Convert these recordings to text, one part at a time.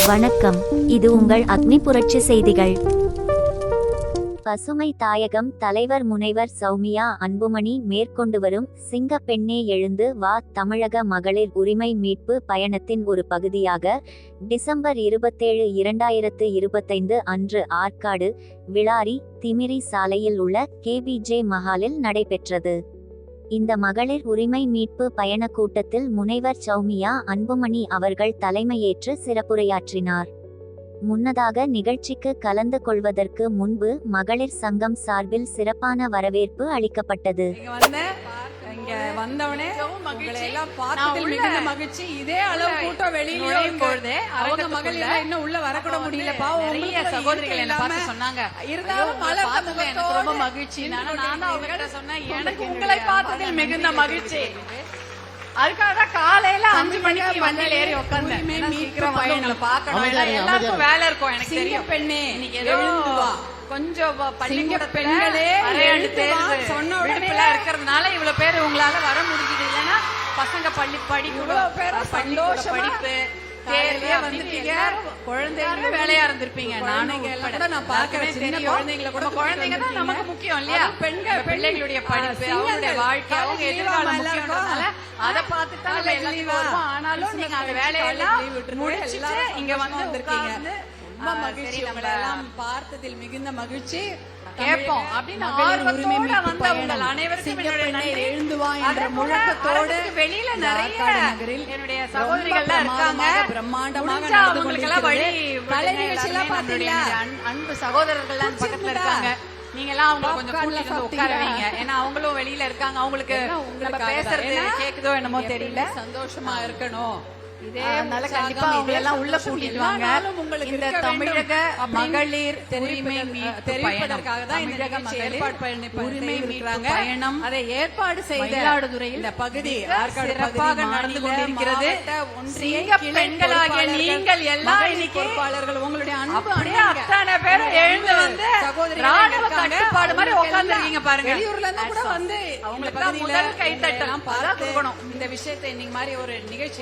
வணக்கம், இது உங்கள் அக்னி புரட்சி செய்திகள். பசுமை தாயகம் தலைவர் முனைவர் சௌமியா அன்புமணி மேற்கொண்டு வரும் சிங்க பெண்ணே எழுந்து வா தமிழக மகளிர் உரிமை மீட்பு பயணத்தின் ஒரு பகுதியாக டிசம்பர் 27, 2025 அன்று ஆற்காடு விளாரி திமிரி சாலையில் உள்ள KBJ மஹாலில் நடைபெற்றது. இந்த மகளிர் உரிமை மீட்பு பயண கூட்டத்தில் முனைவர் சௌமியா அன்புமணி அவர்கள் தலைமையேற்று சிறப்புரையாற்றினார். முன்னதாக நிகழ்ச்சிக்கு கலந்து கொள்வதற்கு முன்பு மகளிர் சங்கம் சார்பில் சிறப்பான வரவேற்பு அளிக்கப்பட்டது. மகிழ்ச்சி. இதே அளவு கூட்டம் வெளியில அவங்க மகளிர் இன்னும் உள்ள வரக்கூட முடியல. சகோதரிகள் என்ன பார்த்து சொன்னாங்க, இருந்தாலும் எனக்கு ரொம்ப மகிழ்ச்சி. எனக்கு உங்களை பார்த்ததில் மிகுந்த மகிழ்ச்சி. அதுக்காக காலையில 5 மணிக்கு வண்டியில ஏறி உட்காந்து எல்லாருக்கும் வேலை இருக்கும். எனக்கு தெரியும் பெண்ணே கொஞ்சம் பள்ளிக்கூடங்களே சொன்ன உடனே இருக்கிறதுனால இவ்வளவு பேர் உங்களால வர முடிஞ்சது. இல்லைன்னா பசங்க படிப்பு தேர்வே வந்துட்டீங்க, குழந்தைங்க வேலையா இருந்திருப்பீங்க. நானும் நான் பாக்குறேன், குழந்தைங்க தான் நமக்கு முக்கியம் இல்லையா? பிள்ளைகளுடைய படிப்பு, அவங்களுடைய வாழ்க்கை, அவங்க எதிர்காலம் முக்கியம்ன்றதுனால அதை பார்த்துட்டு நம்ம எல்லாத்தையும் வருவோம். ஆனாலும் நீங்க அந்த வேலையெல்லாம் முடிச்சுட்டு இங்க வந்து வந்திருக்கீங்க. ரொம்ப மகிழ்ச்சி. உங்களை எல்லாம் பார்த்ததில் மிகுந்த மகிழ்ச்சி. கேட்போம் அப்படின்னு ஆர்வத்தோட வந்த உங்கள் அனைவருக்கும் முழக்கத்தோடு வெளியில நிறைய என்னுடைய சகோதரிகள் இருக்காங்க. பிரம்மாண்டமாக அவங்களுக்கு எல்லாம் வழி கலை நிகழ்ச்சி எல்லாம் பாத்தீங்களா? அன்பு சகோதரர்கள் பக்கத்துல இருக்காங்க. நீங்க எல்லாம் அவங்க கொஞ்சம் கூட்டிட்டு உட்கார வைங்க. ஏன்னா அவங்களும் வெளியில இருக்காங்க. அவங்களுக்கு பேசுறது கேக்குதோ என்னமோ தெரியல. சந்தோஷமா இருக்கணும். அதனால கண்டிப்பா அவங்க எல்லாம் உள்ள கூட்டிட்டு வாங்க. இந்த தமிழக மகளிர் உரிமை மீட்பு பயணம் அதை ஏற்பாடு செய்த மயிலாடுதுறையில் இந்த பகுதி சிறப்பாக நடந்து கொண்டிருக்கிறது. பெண்களாகிய நீங்கள் எல்லாம் இன்னைக்கு உங்களுடைய அன்பு அத்தனை பேரும் எழுந்து வந்து ராணுவ கட்டுப்பாடு மாதிரி உட்கார்ந்து இருக்கீங்க பாருங்க. வெளியூர்ல இருந்து கூட வந்து அவங்களுக்கு முதல் கைத்தட்டலாம் கொடுக்கணும். இந்த விஷயத்தை இன்னைக்கு மாதிரி ஒரு நிகழ்ச்சி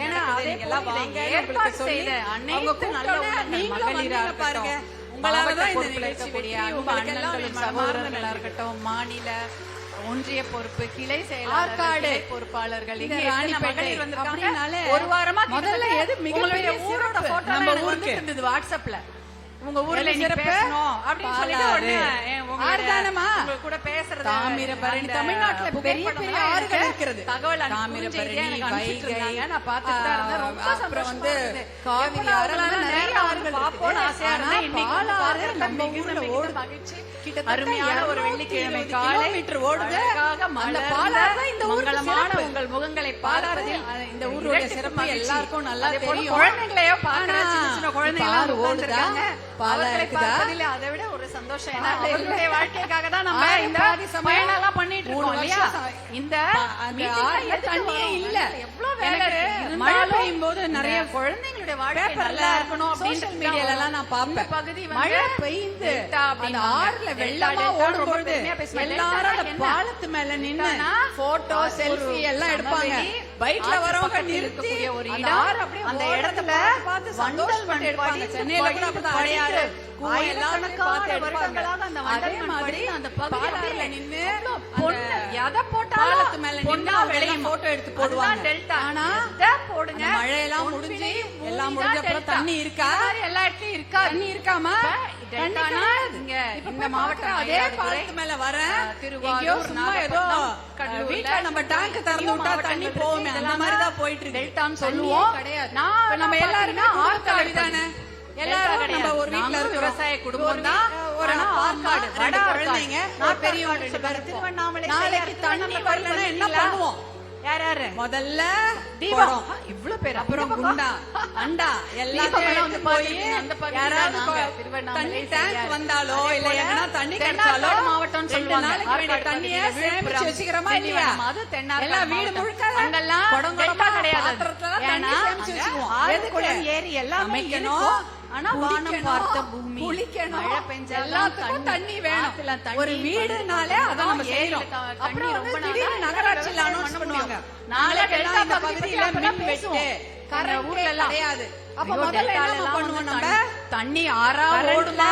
சகோதரர்களா இருக்கட்டும், மாநில ஒன்றிய பொறுப்பு, கிளை செயலாளர்கள், பொறுப்பாளர்கள், ஒரு வாரமா முதல்ல எது மிகப்பெரிய ஊரோட போட்டோ இருந்தது வாட்ஸ்அப்ல. உங்க ஊர்ல பேசணும் அப்படின்னு சொல்லிட்டு கூட பேசுறது. தாமிரபரணி தமிழ்நாட்டுல பெரிய பெரிய ஆறுகள் இருக்கிறது. தகவல் தாமிரபரணி, வைகை, நான் பார்த்துட்டு இருந்தேன். ரொம்ப அப்புறம் வந்து காவிரி ஆறுலாம் நிறைய ஆறுகள் பார்ப்போம் ஆசையா இருந்தேன். இன்னைக்கு நம்ம ஊர்ல ஓடு மகிழ்ச்சி. அருமையான ஒரு வெள்ளிக்கிழமை காலை ஓடுது. அந்த பாலாறு இந்த மங்களமான உங்கள் முகங்களை பார்ப்பதில் இந்த ஊரோட சிறப்பு எல்லாருக்கும் நல்லா தெரியும். குழந்தைங்களையோ பாக்குற சின்ன குழந்தைங்க ஓடுறாங்க. அதை விட ஒரு சந்தோஷம். அவர்களுடைய வாழ்க்கைக்காக தான் நம்ம இந்த பயணம் எல்லாம் பண்ணிட்டு இருக்கோம் இல்லையா? இந்த தண்ணியே இல்ல, எவ்வளவு வேலை. மழை பெய்யும் போது நிறைய குழந்தைங்களுடைய வாழ்க்கை நல்லா இருக்கணும் அப்படின்னு மீடியால எல்லாம் நான் பார்ப்பேன். பகுதி மழை பெய்ந்து அந்த ஆறுல வெள்ளமா ஓடும் பொழுது எல்லாரும் பாலத்து மேல நின்னு போட்டோ செல்ஃபி எல்லாம் எடுப்பாங்க. பைக்ல வரவங்க நிறுத்தி ஒரு இடம் அந்த இடத்துல பார்த்து சந்தோஷம் பண்ணி எடுப்பாங்க. சென்னையில கூட அப்படிதான் அடையாறு மழையெல்லாம் முடிஞ்சு எல்லாம் முடிஞ்ச தண்ணி இருக்கா? எல்லா இடத்துலயும் இருக்கா? தண்ணி இருக்காம இந்த மாவட்டம் அதே பாலத்து மேல வர சும்மா ஏதோ வீட்டுல நம்ம டேங்க் திறந்து விட்டா தண்ணி போகுமே அந்த மாதிரிதான் போயிட்டு இருக்கு. டெல்டான்னு சொல்லுவோம். நம்ம எல்லாருமே ஆற்காடு தானே. எல்லாரும் நம்ம ஒரு வீட்டுல இருக்க விவசாய குடும்பம் தான். ஒரு ஆற்காடு குழந்தைங்க பெரியவங்க திருவண்ணாமலை. நாளைக்கு தண்ணி வரலன்னா என்ன பண்ணுவோம்? யாரு முதல்ல தீபம், இவ்வளவு பேர், அப்புறம் குண்டா அண்டா எல்லாத்தையும் போய் யாராவது தண்ணி டேங்க் வந்தாலோ இல்ல எங்கன்னா தண்ணி கிடைச்சாலோ மாவட்டம் 2 நாளைக்கு வேண்டிய தண்ணியை சேமிச்சு வச்சுக்கிறோமா இல்லையா? எல்லாம் வீடு முழுக்க அங்கெல்லாம் குடங்குடமா கிடையாது. தண்ணி சேமிச்சு வச்சுக்குவோம். ஏரி எல்லாம் அமைக்கணும். ஆனா வானம் பார்த்த பூமி, குளிக்கணும், மழை பெஞ்ச எல்லாத்துக்கும் தண்ணி வேணும். ஒரு வீடுனாலே அதை நம்ம செய்யறோம். அப்புறம் திடீர்னு நகராட்சியில அனௌன்ஸ் பண்ணுவாங்க, நாளைக்கு இந்த பகுதியில மின் வெட்டு ஊர்ல எல்லாம் கிடையாது. அப்ப ஐயோ, முதல்ல டெல்டால என்ன எல்லாம் பண்ணுவோம் வந்து நம்ம? தண்ணி ஆறா ஓடுமா,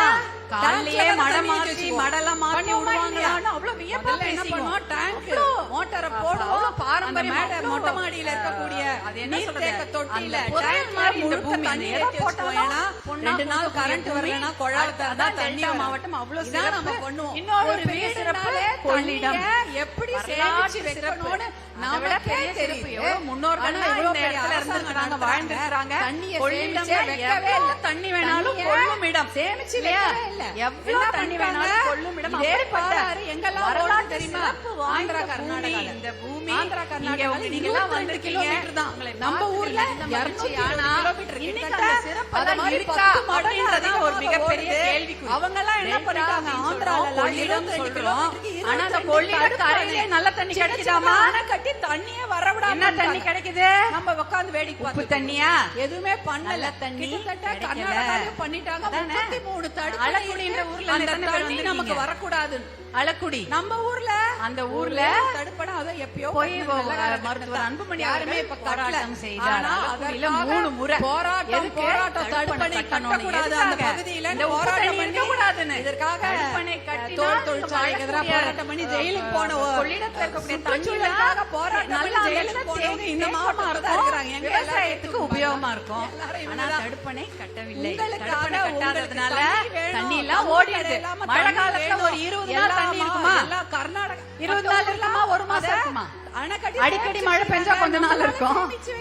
காலையிலே மடை மாத்தி மடலாம் மாத்தி விடுவாங்களான்னு அவ்வளவு வியப்பா என்ன பேசிக்குவோம். பண்ணுவோம்? டேங்க் மோட்டாரை போடுவோம். பாரம்பரியம் மொட்டை மாடியில இருக்கக்கூடிய அது என்ன நீர் சொல்றது? தேக்க தொட்டியில அந்த புதையல் டேங்க்ல மாதிரி இந்த முழுக்க பூமி தண்ணி எதை ஏத்தி வச்சுக்குவோம். போட்டாலும் ஏன்னா பொண்ணா 2 நாள் பூக்கக்கூடிய கரண்ட் பூமி. வரலன்னா குழாய் திறந்தா அதான் தண்ணி டெல்டா வரும். மாவட்டம் அவ்வளவு இதான் சிறப்பு. நம்ம பண்ணுவோம். இன்னொரு ஒரு பெரிய சிறப்பு வீடுனாலே கொள்ளிடம். தண்ணியை எப்படி சேமிச்சு வரலாற்று சிறப்பு. வைக்கணும்னு அதை விட நமக்கே பெரிய சிறப்பு. தெரியுது. எவ்வளவு முன்னோர்கள் ஆனா எல்லாம் இவ்வளவு இந்த பெரிய இடத்துல அரசாங்கம் இருந்திருக்காங்க, நடத்துறாங்க. வாழ்ந்திருக்காங்க. தண்ணியை கொள்ளிடம்ல சேமிச்சே வைக்கவே எவ்வளவு இல்லை. தண்ணி வேணாலும் தண்ணியை கொள்ளும் இடம். சேமிச்சு இல்லையா? வைக்கவே இல்லை. எவ்வளவு என்ன தண்ணி பண்றாங்க? வேணாலும் கொள்ளும் இடம். இதே அப்படிப்பட்ட பாலாறு எங்கெல்லாம் வரலாற்று ஓடுது தெரியுமா? சிறப்பு வாய்ந்த ஆந்திரா, பூமி. கர்நாடகால. இந்த பூமி ஆந்திரா, இங்க கர்நாடகால நீங்க எல்லாம் 22 வந்திருக்கீங்க. கிலோமீட்டர் தான். உங்களை நம்ம பார்த்து ஊர்ல இந்த மகிழ்ச்சி. 220 ஆனா கிலோமீட்டர் இன்னைக்கு கிட்டத்தட்ட. அந்த சிறப்பு அது எல்லாம் மாதிரி இருக்கா 10 மடங்கு அப்படின்றது ஒரு அதிகமாக மிகப்பெரிய ஓடுது. கேள்விக்குறி. அவங்க எல்லாம் என்ன டெல்டா பண்ணிட்டாங்க? அப்படின்னு ஆந்திரால சொல்றோம், கொள்ளிடம் 22 சொல்றோம். கிலோமீட்டருக்கு ஆனா அந்த 22 கொள்ளிடம் தடுப்பணை. கரையிலே நல்ல தண்ணி சின்ன கிடைக்குதாமா? சின்ன அணை கட்டி தண்ணியே வரவிடாம என்ன தண்ணி பண்ணிட்டாங்க. கிடைக்குது? நம்ம உட்கார்ந்து வேடிக்கை உப்பு பார்த்துட்டு தண்ணியா? எதுவுமே பண்ணல. நல்ல தண்ணி கிட்டத்தட்ட கிடைக்கல. கர்நாடகாலயும் பண்ணிட்டாங்க. அதானே? 33 தடுப்பணை அலக்குடின்ற இருக்கு. ஊர்ல அந்த எத்தனை பேர் தண்ணி வந்திருக்கீங்க? நமக்கு வரக்கூடாது. அலக்குடி நம்ம ஊர்ல அந்த ஊர்ல தடுப்பணை அதை எப்பயோ போய் பண்ணது. மருத்துவர் அன்புமணி யாருமே இப்ப போராட்டம் செய்தார். ஆனா அலக்குடியில அதற்காக 3 முறை போராட்டம் எதுக்கு? போராட்டம் தடுப்பணை தடுப்பணை கட்டணும்னு. கட்டக்கூடாது அந்த எதுக்காக? பகுதியில இந்த உப்பு போராட்டம் தண்ணி பண்ணி இருக்கக்கூடாதுன்னு. இதற்காக தடுப்பணை கட்டினா தோல் நீங்க தொழிற்சாலைக்கு எதிராக வரக்கூடிய, போராட்டம் பண்ணி ஜெயிலுக்கு போன கொள்ளிடத்துல இருக்கக்கூடிய சுற்றுச்சூழலுக்காக போராட்டம் நல்லா பண்ணி ஜெயிலுக்கு ஜெயிலுக்கு போனவங்க இந்த தேக்கமா மாவட்டத்துல தான் இருக்கும். இருக்கிறாங்க. எங்க விவசாயத்துக்கு உபயோகமா இருக்கும். எல்லாரும் ஆனா இவங்கதான். தடுப்பணை கட்டவில்லை. உங்களுக்காக தடுப்பணை கட்டாததுனால உங்களுக்கு தண்ணி தண்ணி வேணும். எல்லாம் தண்ணி ஓடிடுது. இல்லாம மழை தண்ணி காலத்துல வேணும். ஒரு 20 நாள் தண்ணி இருக்குமா? எல்லாம் கர்நாடகா 20 நாள் இருக்குமா? ஒரு மாசம் அதை இருக்குமா? அணை கட்டி அடிக்கடி சேமிச்சு மழை பெஞ்சா கொஞ்ச நாள் இருக்கும்.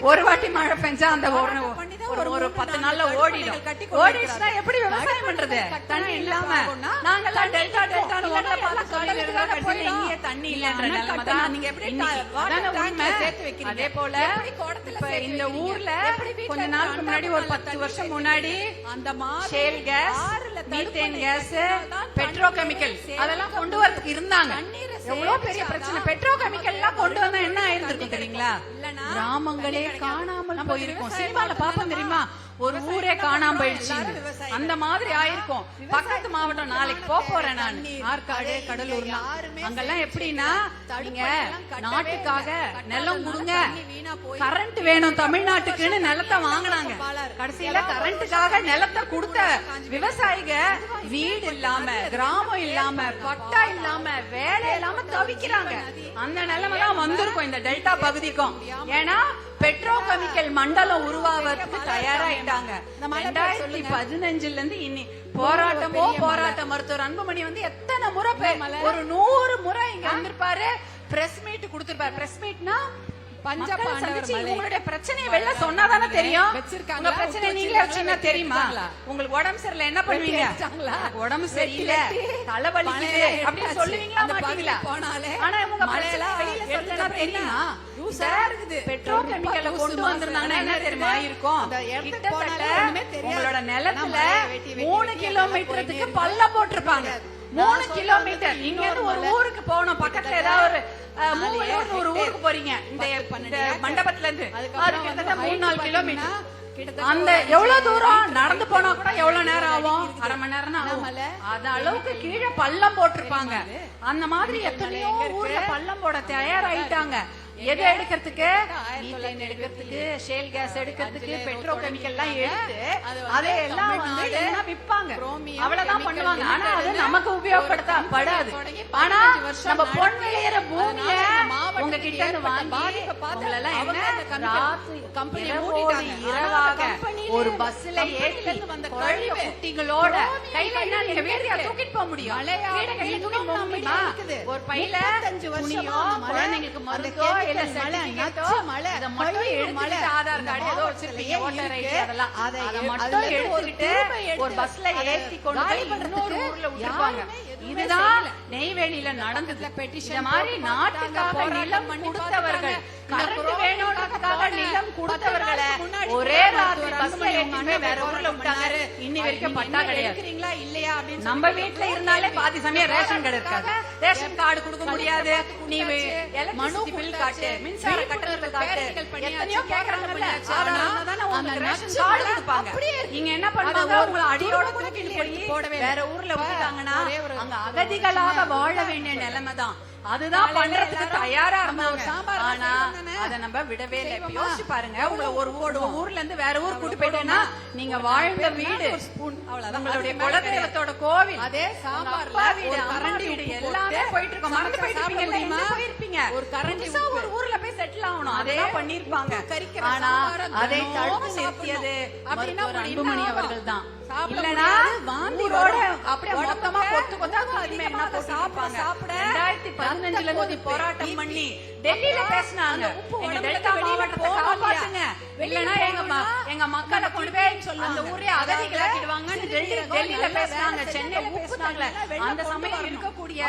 ஒரு வாட்டி மழை பெஞ்சா அந்த ஒரு 10 நாள்ல ஓடிடும். ஓடிடுச்சுன்னா எப்படி விவசாயம் பண்றது? தண்ணி இல்லாம நாங்கெல்லாம் டெல்டா டெல்டான்னு ஒன்றை பார்த்து சொல்லிருக்கோம். கடைசியில இங்கே தண்ணி இல்லைன்ற நிலைமை தான். நீங்க எப்படி அதானே உண்மை. சேர்த்து வைக்கிறீங்க? அதே போல இப்ப இந்த ஊர்ல கொஞ்ச நாளுக்கு முன்னாடி ஒரு 10 வருஷம் முன்னாடி அந்த மாதிரி shale gas, methane gas, petrochemical அதெல்லாம் கொண்டு வரதுக்கு இருந்தாங்க. எவ்வளவு பெரிய பிரச்சனை. பெட்ரோகெமிக்கல் எல்லாம் கொண்டு வந்தா என்ன ஆயிருந்திருக்கும் தெரியுங்களா? கிராமங்களே காணாமல் போயிருக்கும். சினிமால பாப்போம் தெரியுமா? ஒரு ஊரே காணாம போயிடுச்சு. அந்த மாதிரி ஆயிருக்கும். பக்கத்து மாவட்டம் நாளைக்கு போறேன் நான். ஆற்காடு, கடலூர் அங்கெல்லாம் எப்படின்னா நீங்க நாட்டுக்காக நிலம் கொடுங்க, கரண்ட் வேணும் தமிழ்நாட்டுக்குன்னு நிலத்தை வாங்கினாங்க. கடைசியில கரண்ட்டுக்காக நிலத்தை கொடுத்த விவசாயிக வீடு இல்லாம, கிராமம் இல்லாம, பட்டா இல்லாம, வேலை இல்லாம தவிக்கிறாங்க. அந்த நிலைமை தான் வந்திருக்கும் இந்த டெல்டா பகுதிக்கும். ஏன்னா பெட்ரோகெமிக்கல் மண்டலம் உருவாவதுக்கு தயாராயிட்டாங்க. 2015 இருந்து இன்னி போராட்டம். மருத்துவர் அன்புமணி வந்து எத்தனை முறை ஒரு 100 முறை இங்க வந்திருப்பாரு. பிரஸ் மீட் கொடுத்திருப்பாரு. பிரஸ் மீட்னா உங்களுடைய பிரச்சனையை வெளில சொன்னாதானே தெரியும். உங்க பிரச்சனை நீங்களே வச்சீங்கன்னா தெரியுமா? உங்களுக்கு உடம்பு சரியில்லை என்ன பண்ணுவீங்க? உடம்பு சரியில்லை, தலைவலிக்குது அப்படின்னு சொல்லுவீங்களா மாட்டீங்களா? ஆனா உங்க பிரச்சனை வெளியில சொல்லுனா தெரியுமா? பெட்ரோகெமிக்கலை கொண்டு வந்திருந்தாங்கன்னா என்ன தெரியுமா இருக்கும்? கிட்டத்தட்ட உங்களோட நிலத்துல 3 கிலோமீட்டருக்கு பள்ளம் போட்டிருப்பாங்க. 3 கிலோமீட்டர். இங்க இருந்து ஒரு ஊருக்கு போகணும். பக்கத்துல ஏதாவது ஒரு ஊருக்கு போறீங்க இந்த மண்டபத்துல இருந்து, அது கிட்டத்தட்ட 3-4 கிலோமீட்டர். அந்த எவ்வளவு தூரம் நடந்து போனா கூட எவ்வளவு நேரம் ஆகும்? அரை மணி நேரம் ஆகும். அது அளவுக்கு கீழே பள்ளம் போட்டிருப்பாங்க. அந்த மாதிரி எத்தனையோ ஊர்ல பள்ளம் போட தயாராயிட்டாங்க. எதை எடுக்கிறதுக்கு? மீத்தேன் எடுக்கிறதுக்கு, ஷேல் கேஸ் எடுக்கிறதுக்கு, பெட்ரோகெமிக்கல் எல்லாம் எடுத்து அதையெல்லாம் வந்து என்ன விற்பாங்க. அவ்வளவுதான் பண்ணுவாங்க. ஆனா அது நமக்கு உபயோகப்படுத்தப்படாது. ஆனா நம்ம பொன் விளையிற பூமிய உங்ககிட்ட இருந்து வாங்கி உங்களெல்லாம் இரவாக ஒரு பஸ்ல ஏற்றி குழந்தை குட்டிகளோட கையில என்ன நீங்க வேடியா தூக்கிட்டு போக முடியும்? ஒரு பையில துணியோ, குழந்தைங்களுக்கு மருந்தோ, இல்ல சர்டிபிகேட்டோ, அத மட்டும் எடுத்துட்டு ஆதார் கார்டு ஏதோ வச்சிருப்பீங்க, ஓட்டர் ஐடி, அதெல்லாம் அத மட்டும் எடுத்துக்கிட்டு ஒரு பஸ்ல ஏத்தி கொண்டு போய் இன்னொரு ஊர்ல விட்டுருப்பாங்க. இதுதான் நெய்வேலியில நடந்தது. இந்த மாதிரி நாட்டுக்காக நிலம் கொடுத்தவர்கள், கரண்ட் வேணும்ன்றதுக்காக நிலம் கொடுத்தவர்களை ஒரே ராத்திரி பஸ்ல ஏற்றிட்டு வேற ஊர்ல விட்டாங்க. இன்னி வரைக்கும் பட்டா கிடையாது. நம்ம வீட்டுல இருந்தாலே பாதி சமயம் ரேஷன் கடை இருக்காது. ரேஷன் கார்டு கொடுக்க முடியாது. நீ மனு பில் காட்டு, மின்சார கட்டணத்தை காட்டு, எத்தனையோ கேக்குறாங்கல்ல. ரேஷன் கார்டு கொடுப்பாங்க. நீங்க என்ன பண்ணுவாங்க? உங்களை அடியோட தூக்கிட்டு போய் வேற ஊர்ல விட்டுட்டாங்கன்னா அங்க அகதிகளாக வாழ வேண்டிய நிலைமை தான். அதுதான் பண்றதுக்கு தயாரா இருந்தாங்க. சாம்பார் ஆனா அத நம்ம விடவே இல்லை. இப்ப யோசிச்சு பாருங்க, உங்களை ஒரு ஊர்ல இருந்து வேற ஊர் கூட்டு போயிட்டேன்னா நீங்க வாழ்ந்த வீடு, உங்களுடைய குலதெய்வத்தோட கோவில், அதே சாம்பார்ல வீடு, கரண்டி வீடு எல்லாமே போயிட்டு இருக்கோம். மறந்து போயிருப்பீங்க. ஒரு கரண்டி ஒரு ஊர்ல போய் செட்டில் ஆகணும், அதே பண்ணிருப்பாங்க. ஆனா அதை தடுத்து நிறுத்தியது மருத்துவர் அன்புமணி அவர்கள் தான். இல்லனா வாந்தியோட அப்படியே மொத்தமா கொத்து கொத்தா அதிகமா சாப்பிடுவாங்க. 2015ல இருந்து போராட்டம் பண்ணி டெல்லியில பேசினாங்க, எங்க டெல்டா மாவட்டத்தை காப்பாத்துங்க, இல்லனா எங்க மக்களை கொண்டு போய் அந்த ஊரே அகதிகளாக்கிடுவாங்கன்னு டெல்லியில பேசினாங்க, சென்னையில பேசினாங்க. அந்த சமயம் இருக்கக்கூடிய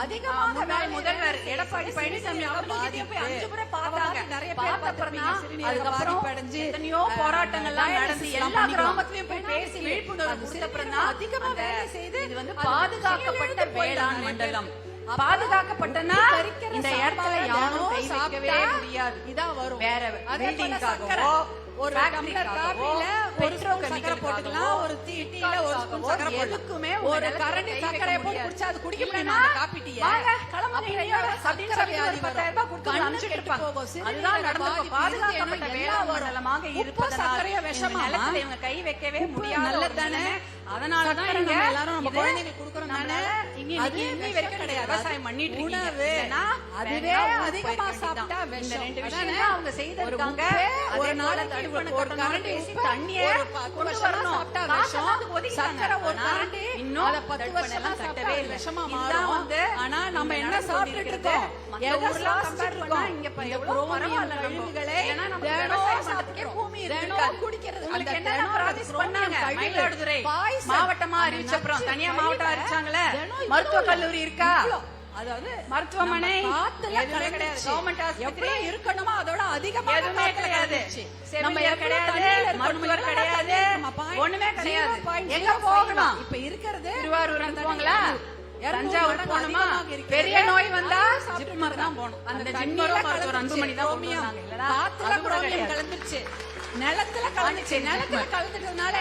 அதிகமாக முதல்வர் எடப்பாடி பழனிசாமி அவர்கள் போய் 5 முறை பார்த்தாங்க. நிறைய பேர் பார்த்தப்பறனா அதுக்கப்புறம் எத்தனையோ போராட்டங்கள்லாம் நடந்து எல்லா கிராமத்திலயும் போய் பேசி விழிப்புணர்வு கொடுத்தப்பறனா அதிகமா வேலை செய்து இது வந்து பாதுகாக்கப்பட்ட வேளாண் மண்டலம். பாதுகாக்கப்பட்டனா இந்த இடத்துல யாரும் கை வைக்கவே முடியாது. இதான் வரும் வேற பில்டிங்காகவோ ஒரு டம்ளர் காபில பெட்ரோல் சக்கரை போட்டுக்கலாம், ஒரு டீல ஒரு ஸ்பூன் சக்கரை போட்டுக்குமே ஒரு கரண்டி சக்கரை போட்டு குடிச்சா அது குடிக்க முடியுமா? அந்த காபி டீ சக்கரை வியாதி 10,000 ரூபாய் கொடுத்து அனுப்பிச்சிட்டு இருப்பாங்க. அதுதான் நடந்து பாதுகாக்கப்பட்ட வேளாண் மண்டலமாக இருப்பதனால விஷமா நிலத்துல இவங்க கை வைக்கவே முடியாது. நல்லதானே? அதனாலதான் இங்க எல்லாரும் நம்ம குழந்தைகளுக்கு கொடுக்கறோம் தானே. இன்னி வரைக்கும் கிடையாது, விவசாயம் பண்ணிட்டு இருக்கீங்க. அதுவே அதிகமா சாப்பிட்டா விஷம். இந்த 2 விஷயம் அவங்க செய்திருக்காங்க. ஒரு நாள் ஒரு கரண்டி தண்ணியை கொண்டு வரணும், சக்கரை ஒரு கரண்டி இன்னும் அதை 10 வருஷம் சாப்பிட்டவே இல்லை, விஷமா மாறும். ஆனா நம்ம என்ன சாப்பிட்டுட்டு இருக்கோம்? இங்க பரவாயில்ல விழுங்குகளே பூமி குடிக்கிறது. உங்களுக்கு என்ன ப்ராமிஸ் பண்ணாங்க? மயிலாடுதுறை மாவட்டமா அறிவிச்சப்புறம் தனியா மாவட்டம் அறிவிச்சாங்களே, மருத்துவக் கல்லூரி இருக்கா? அதாவது மருத்துவமனை எதுவுமே கிடையாது. கவர்மெண்ட் ஆஸ்பத்திரி இருக்கணுமா அதோட அதிகமா எதுவுமே கிடையாது. செவிலியர் கிடையாது, மருத்துவர் கிடையாது, ஒண்ணுமே கிடையாது. எங்க போகணும்? இப்ப இருக்கிறது திருவாரூர் போங்களா, தஞ்சாவூர் போகணுமா? பெரிய நோய் வந்தா ஜிப்மர் தான் போகணும். அந்த ஜிப்மர் மருத்துவர் அன்புமணி தான் கலந்துருச்சு, நிலத்துல கலந்துச்சு. நிலத்துல கலந்துட்டதுனால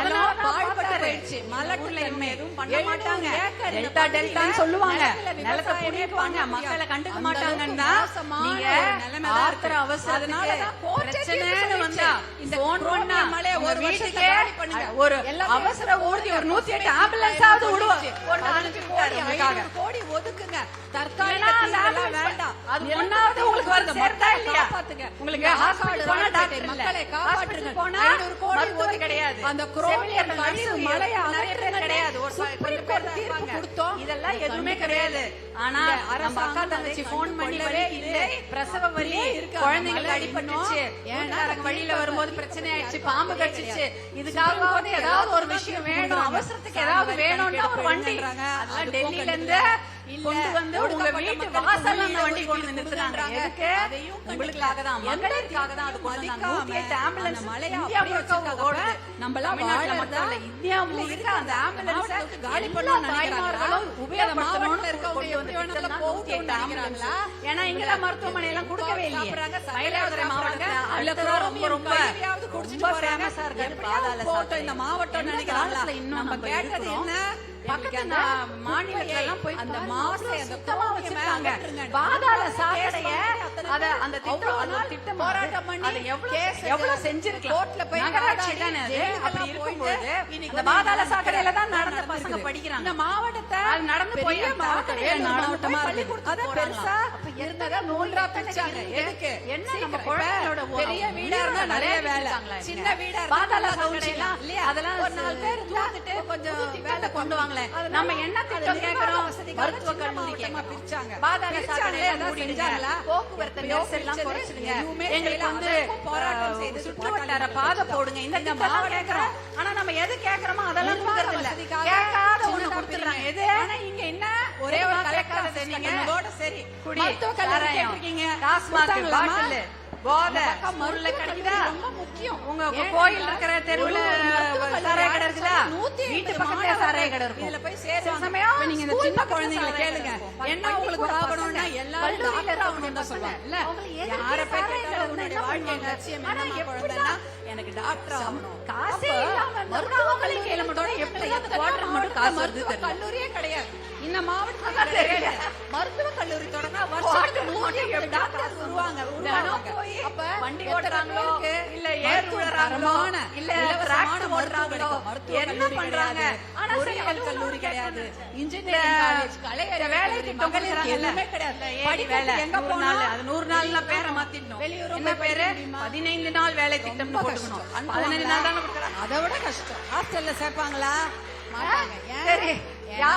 என்ன பாழ்பட்டு போயிடுச்சு. மலட்டுல எதுவும் பண்ண மாட்டாங்க, டெல்டா டெல்டான்னு சொல்லுவாங்க, நிலத்தை புடிப்பாங்க, மக்களை கண்டுக்க மாட்டாங்கன்னா நீங்க ஆத்திர அவசரத்தினால பிரச்சனைன்னு வந்தா இந்த போன் பண்ணா ஒரு வீட்டுக்கே ஒரு அவசர ஊர்தி ஒரு 108 ஆம்புலன்ஸ் ஆவது விடுவாங்க. 500 கோடி ஒதுக்குங்க, தற்காலிக வேண்டாம். அது ஒன்னாவது உங்களுக்கு வருது சேர்த்தா இல்லையா? உங்களுக்கு ஹாஸ்பிடல் போனா டாக்டர் மக்களை காப்பாற்றுங்க. 500 கோடி ஒதுக்கி கிடையாது. அந்த குரோனியர் கழிவு மழையா நிறைய பேர் கிடையாது. ஒரு சுப்ரீம் கோர்ட் தீர்ப்பு கொடுத்தோம், இதெல்லாம் எதுவுமே கிடையாது. ஆனா நம்ம அக்கா தங்கச்சி போன் பண்ணி வலி இல்லை, பிரசவ வலி, குழந்தைங்களுக்கு அடிபட்டுச்சு, ஏன்னாரங்க வழியில வரும்போது பிரச்சனை ஆயிடுச்சு, பாம்பு கடிச்சிச்சு, இதுக்காக ஏதாவது ஒரு விஷயம் வேணும், அவசரத்துக்கு ஏதாவது வேணும்னா ஒரு வண்டி அதெல்லாம் டெல்லியில இருந்து கொண்டு வந்து உங்க வீட்டு வாசல்ல அந்த வண்டி கொண்டு வந்து நிறுத்துறாங்க. எதுக்கு? உங்களுக்காக தான், மக்களுக்காக தான். அது கொண்டு வந்தாங்க. 108 ஆம்புலன்ஸ் இந்தியா முழுக்க ஓடுது. நம்ம எல்லாம் தமிழ்நாட்டுல மட்டும் இல்ல, இந்தியா முழுக்க அந்த ஆம்புலன்ஸ் காலி பண்ணணும் நினைக்கிறாங்களும் உபயோகப்படுத்தணும்னு இருக்கவங்க வந்து 108 ஆம்புலன்ஸ். ஏன்னா இங்க மருத்துவமனை எல்லாம் கொடுக்கவே இல்லையே. மயிலாடுதுறை மாவட்டத்துல ரொம்ப ஃபேமஸா இருக்கு பாதாள சாக்கடை. இந்த மாவட்டம் நினைக்கிறாங்களா? இன்னும் நம்ம கேட்டது என்ன? பக்கத்துல மாநிலத்துல எல்லாம் போய் அந்த மாசை அந்த சுத்தமா வச்சிருக்காங்க. பாதாள சாக்கடைய அத அந்த திட்டம் போராட்டம் பண்ணி அது எவ்வளவு செஞ்சிருக்கலாம். கோர்ட்ல போய் நகராட்சி தானே அது. அப்படி இருக்கும்போது இந்த பாதாள சாக்கடையில தான் நடந்த பசங்க படிக்கிறாங்க. இந்த மாவட்டத்தை அது நடந்து போய் மாவட்டமா அது பெருசா இருந்ததா நூல்ரா பிரிச்சாங்க. எதுக்கு? என்ன நம்ம குழந்தைகளோட பெரிய வீடா இருந்தா நிறைய வேலை, சின்ன வீடா பாதாள சாக்கடையில இல்லையா அதெல்லாம் ஒரு 4 பேர் தூக்கிட்டு கொஞ்சம் வேலை கொண்டு வாங்க. நம்ம என்ன திட்டம் கேக்குறோம்? மருத்துவ கல்லூரிக்கு பிரிச்சாங்க, பாதாள சாக்கடையை செஞ்சாங்களா? போக்குவரத்து நெரிசல் எல்லாம் குறைச்சிடுங்க, எங்களுக்கு வந்து போராட்டம் செய்து சுற்றுவட்டார பாதை போடுங்க, இந்த திட்டம் கேக்குறோம். ஆனா நம்ம எது கேக்குறோமோ அதெல்லாம் கொடுக்கறது இல்ல, கேட்காத ஒண்ணு கொடுத்துறாங்க. எது? ஆனா இங்க என்ன ஒரே ஒரு கலெக்டர் செஞ்சீங்க, அதோட சரி மருத்துவ கல்லூரி கேட்டிருக்கீங்க, டாஸ்மாக் பாட்டில் போதை மருள கிடைக்குதா? ரொம்ப முக்கியம். உங்க கோயில் இருக்கிற தெருவுல சாராய கடை இருக்குதா? வீட்டு பக்கத்துல சாராய கடை இருக்கும். இதுல போய் சேருவாங்க. நீங்க இந்த சின்ன குழந்தைகளை கேளுங்க, என்ன உங்களுக்கு ப்ராப்ளம்னா எல்லாரும் டாக்டர் ஆகணும்னு தான் சொல்லுவாங்க. இல்ல யார போய் கேட்டாலும் உன்னுடைய வாழ்க்கை லட்சியம் என்ன குழந்தைன்னா எனக்கு டாக்டர் ஆகணும். காசே இல்லாம மருத்துவமனைக்கு காசு வருது தெரியல. கல்லூரியே கிடையாது இந்த மாவட்டத்துல. மருத்துவ கல்லூரி தொடங்கினா வருஷத்துக்கு 150 டாக்டர் வருவாங்க. அப்ப வண்டி ஓட்டுறாங்களோ இல்ல ஏர் உழுறாங்களோ இல்ல டிராக்டர் ஓட்டுறாங்களோ என்ன பண்றாங்க? ஆனா பொறியியல் கல்லூரி கிடையாது, இன்ஜினியரிங் காலேஜ், கலை வேலை திட்டம் எதுவுமே கிடையாது. வேலை எங்க 100 போனா நாள், அது 100 நாள்ல பேரை மாத்திடணும். என்ன பேரு? 15 நாள் வேலை திட்டம் போட்டுக்கணும். 15 நாள் தானே கொடுக்குறாங்க. அதை விட கஷ்டம். ஹாஸ்டல்ல சேர்ப்பாங்களா? மாட்டாங்க. ஏன்? சரி, ஏன்னா,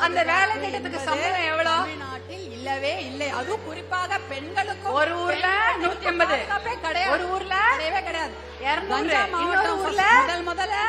அந்த வேலை திட்டத்துக்கு சம்பளம் எவ்வளவு? தமிழ்நாட்டில் இல்லவே இல்லை. அதுவும் குறிப்பாக பெண்களுக்கும் ஒரு ஊர்ல 150, பாதுகாப்பே கிடையாது. ஒரு ஊர்ல கிடையவே கிடையாது. 200, கஞ்சா இன்னொரு மாவட்டம் ஊர்ல முதல்ல